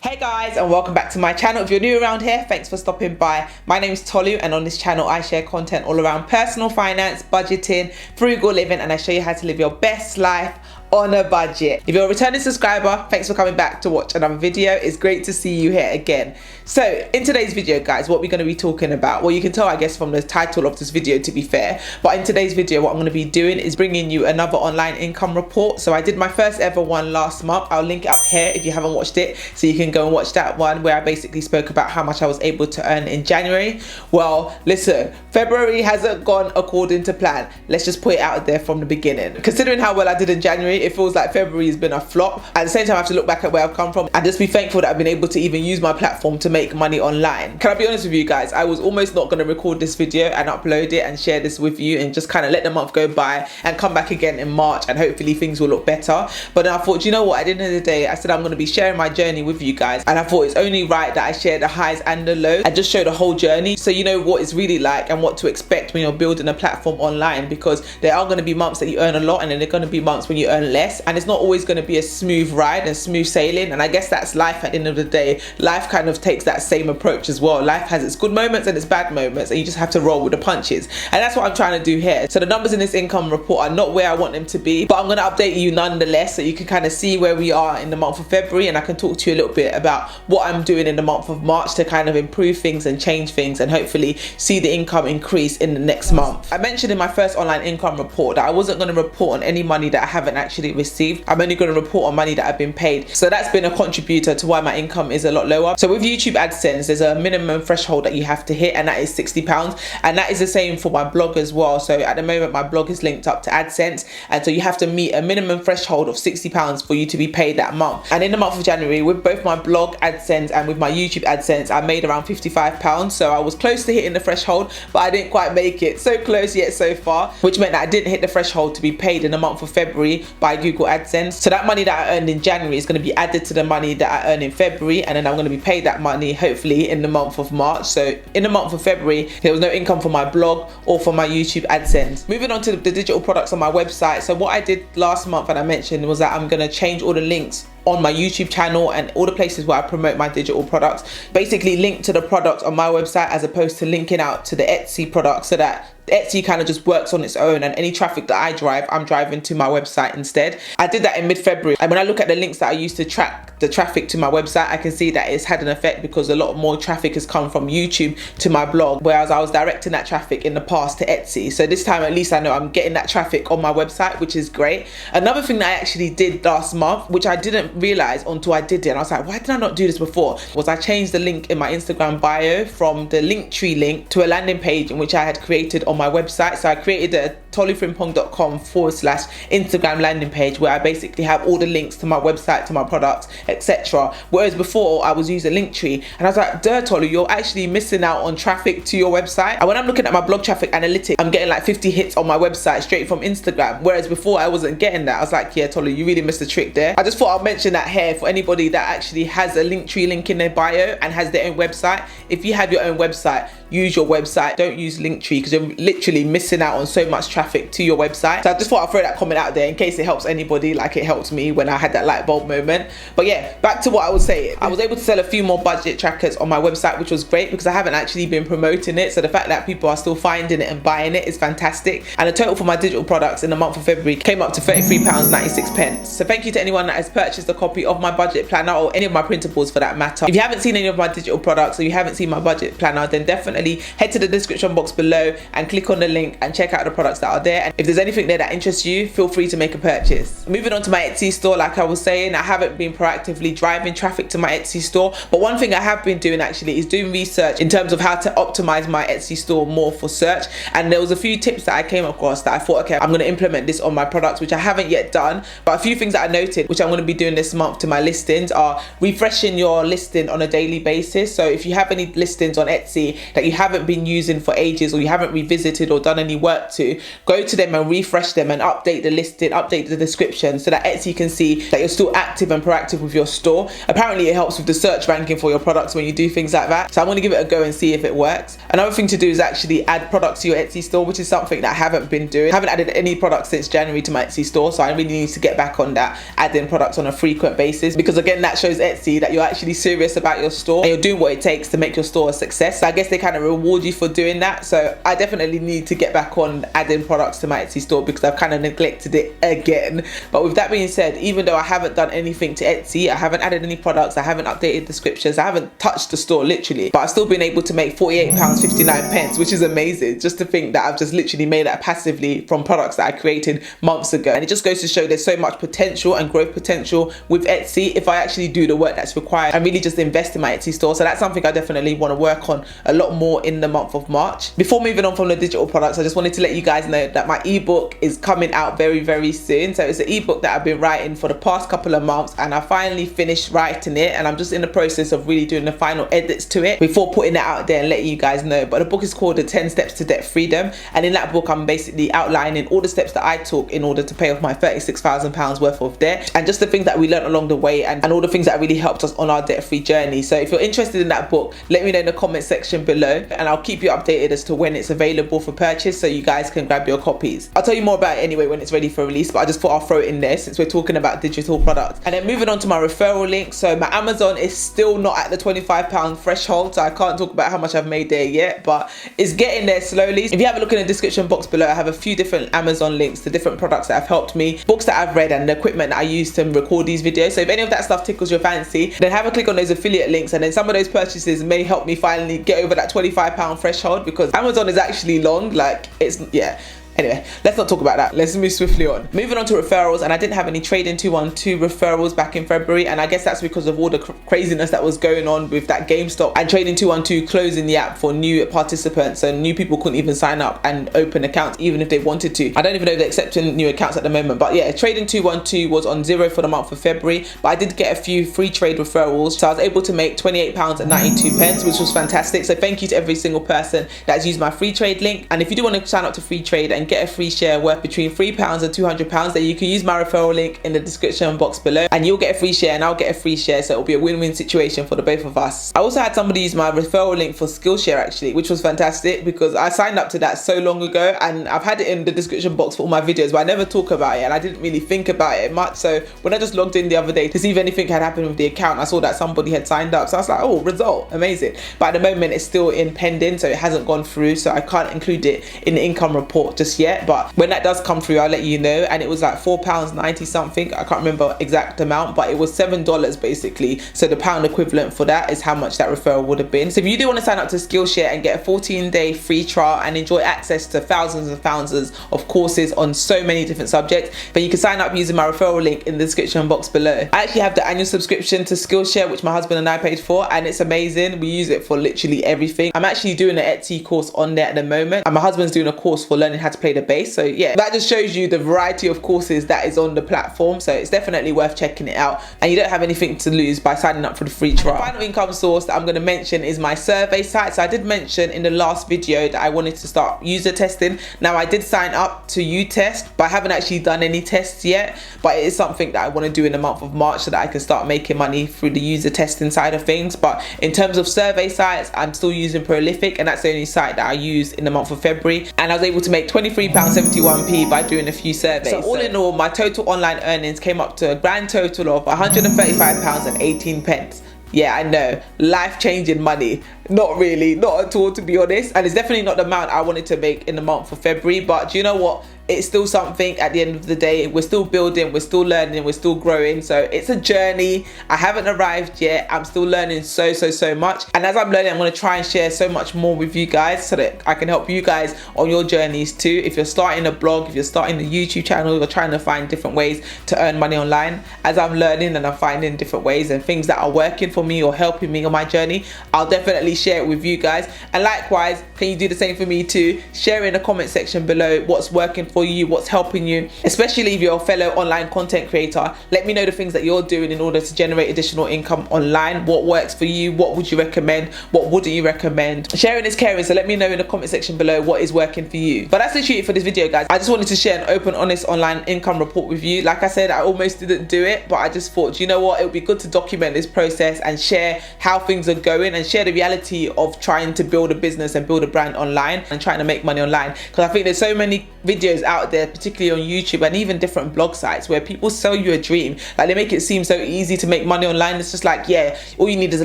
Hey guys, and welcome back to my channel. If you're new around here, thanks for stopping by. My name is Tolu, and on this channel I share content all around personal finance, budgeting, frugal living, and I show you how to live your best life on a budget. If you're a returning subscriber, thanks for coming back to watch another video. It's great to see you here again. So in today's video, guys, what we're going to be talking about, well, you can tell I guess from the title of this video, to be fair, but in today's video what I'm going to be doing is bringing you another online income report. So I did my first ever one last month. I'll link it up here if you haven't watched it, so you can go and watch that one, where I basically spoke about how much I was able to earn in January. Well, listen, February hasn't gone according to plan. Let's just put it out there from the beginning. Considering how well I did in January, it feels like February has been a flop. At the same time, I have to look back at where I've come from and just be thankful that I've been able to even use my platform to make money online. Can I be honest with you guys? I was almost not going to record this video and upload it and share this with you and just kind of let the month go by and come back again in March and hopefully things will look better. But then I thought, you know what, at the end of the day, I said I'm going to be sharing my journey with you guys, and I thought it's only right that I share the highs and the lows and just show the whole journey, so you know what it's really like and what to expect when you're building a platform online, because there are going to be months that you earn a lot and then there are going to be months when you earn less, and it's not always going to be a smooth ride and smooth sailing. And I guess that's life at the end of the day. Life kind of takes that same approach as well. Life has its good moments and its bad moments, and you just have to roll with the punches, and that's what I'm trying to do here. So the numbers in this income report are not where I want them to be, but I'm going to update you nonetheless, so you can kind of see where we are in the month of February, and I can talk to you a little bit about what I'm doing in the month of March to kind of improve things and change things and hopefully see the income increase in the next month. I mentioned in my first online income report that I wasn't going to report on any money that I haven't actually received. I'm only going to report on money that I've been paid. So that's been a contributor to why my income is a lot lower. So with YouTube AdSense, there's a minimum threshold that you have to hit, and that is £60, and that is the same for my blog as well. So at the moment my blog is linked up to AdSense, and so you have to meet a minimum threshold of £60 for you to be paid that month. And in the month of January, with both my blog AdSense and with my YouTube AdSense, I made around £55. So I was close to hitting the threshold, but I didn't quite make it. So close yet so far, which meant that I didn't hit the threshold to be paid in the month of February by Google AdSense. So that money that I earned in January is going to be added to the money that I earn in February, and then I'm going to be paid that money hopefully in the month of March. So in the month of February, there was no income for my blog or for my YouTube AdSense. Moving on to the digital products on my website. So what I did last month, and I mentioned, was that I'm going to change all the links on my YouTube channel and all the places where I promote my digital products, basically link to the product on my website as opposed to linking out to the Etsy product, so that Etsy kind of just works on its own, and any traffic that I drive, I'm driving to my website instead. I did that in mid-February, and when I look at the links that I use to track the traffic to my website, I can see that it's had an effect, because a lot more traffic has come from YouTube to my blog, whereas I was directing that traffic in the past to Etsy. So this time at least I know I'm getting that traffic on my website, which is great. Another thing that I actually did last month, which I didn't realize until I did it, and I was like, why did I not do this before, was I changed the link in my Instagram bio from the Linktree link to a landing page in which I had created on my website. So I created a tolufrimpong.com/Instagram landing page, where I basically have all the links to my website, to my products, etc. Whereas before I was using Linktree, and I was like, duh, Tolu, you're actually missing out on traffic to your website. And when I'm looking at my blog traffic analytics, I'm getting like 50 hits on my website straight from Instagram, whereas before I wasn't getting that. I was like, yeah, Tolu, you really missed the trick there. I just thought I'll mention that here for anybody that actually has a Linktree link in their bio and has their own website. If you have your own website, use your website, don't use Linktree, because you're literally missing out on so much traffic to your website. So I just thought I'd throw that comment out there in case it helps anybody like it helped me when I had that light bulb moment. But yeah, back to what I was saying. I was able to sell a few more budget trackers on my website, which was great because I haven't actually been promoting it. So the fact that people are still finding it and buying it is fantastic. And the total for my digital products in the month of February came up to £33.96. So thank you to anyone that has purchased a copy of my budget planner, or any of my printables for that matter. If you haven't seen any of my digital products, or you haven't seen my budget planner, then definitely head to the description box below and click on the link and check out the products that are there. And if there's anything there that interests you, feel free to make a purchase. Moving on to my Etsy store, like I was saying, I haven't been proactively driving traffic to my Etsy store, but one thing I have been doing actually is doing research in terms of how to optimize my Etsy store more for search. And there was a few tips that I came across that I thought, okay, I'm going to implement this on my products, which I haven't yet done. But a few things that I noted, which I'm going to be doing this month to my listings, are refreshing your listing on a daily basis. So if you have any listings on Etsy that you haven't been using for ages, or you haven't revisited or done any work to, go to them and refresh them and update the listing, update the description, so that Etsy can see that you're still active and proactive with your store. Apparently it helps with the search ranking for your products when you do things like that. So I'm going to give it a go and see if it works. Another thing to do is actually add products to your Etsy store, which is something that I haven't been doing. I haven't added any products since January to my Etsy store, so I really need to get back on that, adding products on a frequent basis, because again, that shows Etsy that you're actually serious about your store and you're doing what it takes to make your store a success. So I guess they kind of reward you for doing that. So I definitely need to get back on adding products to my Etsy store because I've kind of neglected it again. But with that being said, even though I haven't done anything to Etsy, I haven't added any products, I haven't updated descriptions, I haven't touched the store literally, but I've still been able to make £48.59, which is amazing. Just to think that I've just literally made that passively from products that I created months ago. And it just goes to show there's so much potential and growth potential with Etsy if I actually do the work that's required and really just invest in my Etsy store. So that's something I definitely want to work on a lot more in the month of March. Before moving on from the digital products, I just wanted to let you guys know that my ebook is coming out very, very soon. So it's an ebook that I've been writing for the past couple of months, and I finally finished writing it, and I'm just in the process of really doing the final edits to it before putting it out there and letting you guys know. But the book is called The 10 Steps to Debt Freedom, and in that book I'm basically outlining all the steps that I took in order to pay off my £36,000 worth of debt, and just the things that we learned along the way, and all the things that really helped us on our debt-free journey. So if you're interested in that book, let me know in the comment section below, and I'll keep you updated as to when it's available for purchase so you guys can grab your copies. I'll tell you more about it anyway when it's ready for release, but I just thought I'll throw it in there since we're talking about digital products. And then moving on to my referral link. So my Amazon is still not at the £25 threshold, so I can't talk about how much I've made there yet, but it's getting there slowly. If you have a look in the description box below, I have a few different Amazon links to different products that have helped me, books that I've read, and the equipment that I use to record these videos. So if any of that stuff tickles your fancy, then have a click on those affiliate links, and then some of those purchases may help me finally get over that £25 threshold, because Amazon is actually long, like it's, yeah. Anyway, let's not talk about that. Let's move swiftly on. Moving on to referrals, and I didn't have any Trading 212 referrals back in February, and I guess that's because of all the craziness that was going on with that GameStop and Trading 212 closing the app for new participants, so new people couldn't even sign up and open accounts even if they wanted to. I don't even know if they're accepting new accounts at the moment, but yeah, Trading 212 was on zero for the month of February, but I did get a few Freetrade referrals, so I was able to make £28.92, which was fantastic. So thank you to every single person that's used my Freetrade link. And if you do want to sign up to Freetrade and get a free share worth between £3 and £200, then you can use my referral link in the description box below, and you'll get a free share and I'll get a free share, so it'll be a win-win situation for the both of us. I also had somebody use my referral link for Skillshare actually, which was fantastic because I signed up to that so long ago, and I've had it in the description box for all my videos, but I never talk about it and I didn't really think about it much. So when I just logged in the other day to see if anything had happened with the account, I saw that somebody had signed up, so I was like, oh, result, amazing. But at the moment it's still in pending, so it hasn't gone through, so I can't include it in the income report just yet. But when that does come through, I'll let you know. And it was like £4.90 something, I can't remember exact amount, but it was $7 basically, so the pound equivalent for that is how much that referral would have been. So if you do want to sign up to Skillshare and get a 14-day free trial and enjoy access to thousands and thousands of courses on so many different subjects, then you can sign up using my referral link in the description box below. I actually have the annual subscription to Skillshare, which my husband and I paid for, and it's amazing. We use it for literally everything. I'm actually doing an Etsy course on there at the moment, and my husband's doing a course for learning how to play the bass. So yeah, that just shows you the variety of courses that is on the platform, so it's definitely worth checking it out, and you don't have anything to lose by signing up for the free trial. The final income source that I'm going to mention is my survey site. So I did mention in the last video that I wanted to start user testing. Now I did sign up to UTest, but I haven't actually done any tests yet, but it is something that I want to do in the month of March so that I can start making money through the user testing side of things. But in terms of survey sites, I'm still using Prolific, and that's the only site that I used in the month of February, and I was able to make £23.71 by doing a few surveys. So all in all, my total online earnings came up to a grand total of £135.18. Yeah, I know, life-changing money. Not really, not at all, to be honest, and it's definitely not the amount I wanted to make in the month of February, but do you know what? It's still something at the end of the day. We're still building, we're still learning, we're still growing, so it's a journey. I haven't arrived yet. I'm still learning so much, and as I'm learning, I'm going to try and share so much more with you guys so that I can help you guys on your journeys too. If you're starting a blog, if you're starting a YouTube channel, you're trying to find different ways to earn money online, as I'm learning and I'm finding different ways and things that are working for me or helping me on my journey, I'll definitely share it with you guys. And likewise, can you do the same for me too? Share in the comment section below what's working for for you, what's helping you, especially if you're a fellow online content creator. Let me know the things that you're doing in order to generate additional income online. What works for you? What would you recommend? What wouldn't you recommend? Sharing is caring, so let me know in the comment section below what is working for you. But that's literally it for this video, guys. I just wanted to share an open, honest online income report with you. Like I said, I almost didn't do it, but I just thought, you know what, it would be good to document this process and share how things are going and share the reality of trying to build a business and build a brand online and trying to make money online. Because I think there's so many videos out there, particularly on YouTube and even different blog sites, where people sell you a dream. Like, they make it seem so easy to make money online. It's just like, yeah, all you need is a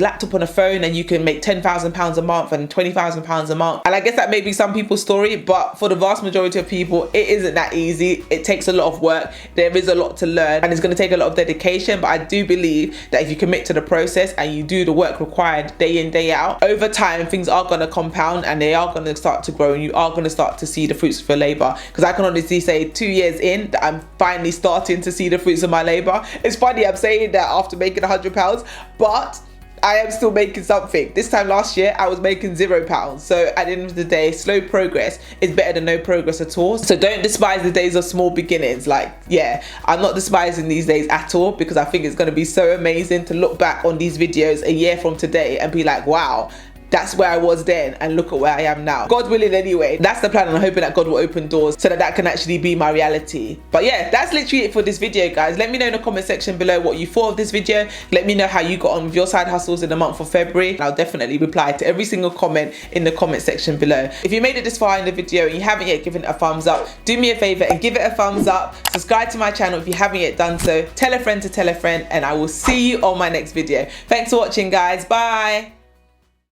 laptop and a phone and you can make £10,000 a month and £20,000 a month. And I guess that may be some people's story, but for the vast majority of people, it isn't that easy. It takes a lot of work. There is a lot to learn and it's going to take a lot of dedication. But I do believe that if you commit to the process and you do the work required day in, day out, over time, things are going to compound and they are going to start to grow and you are going to start to see the fruits of your labor. Because I can honestly say 2 years in that I'm finally starting to see the fruits of my labor. It's funny, I'm saying that after making £100, but I am still making something. This time last year, I was making £0. So at the end of the day, slow progress is better than no progress at all. So don't despise the days of small beginnings. Like, yeah, I'm not despising these days at all, because I think it's going to be so amazing to look back on these videos a year from today and be like, wow, that's where I was then and look at where I am now. God willing anyway. That's the plan, and I'm hoping that God will open doors so that can actually be my reality. But yeah, that's literally it for this video, guys. Let me know in the comment section below what you thought of this video. Let me know how you got on with your side hustles in the month of February. And I'll definitely reply to every single comment in the comment section below. If you made it this far in the video and you haven't yet given it a thumbs up, do me a favor and give it a thumbs up. Subscribe to my channel if you haven't yet done so. Tell a friend to tell a friend, and I will see you on my next video. Thanks for watching, guys. Bye.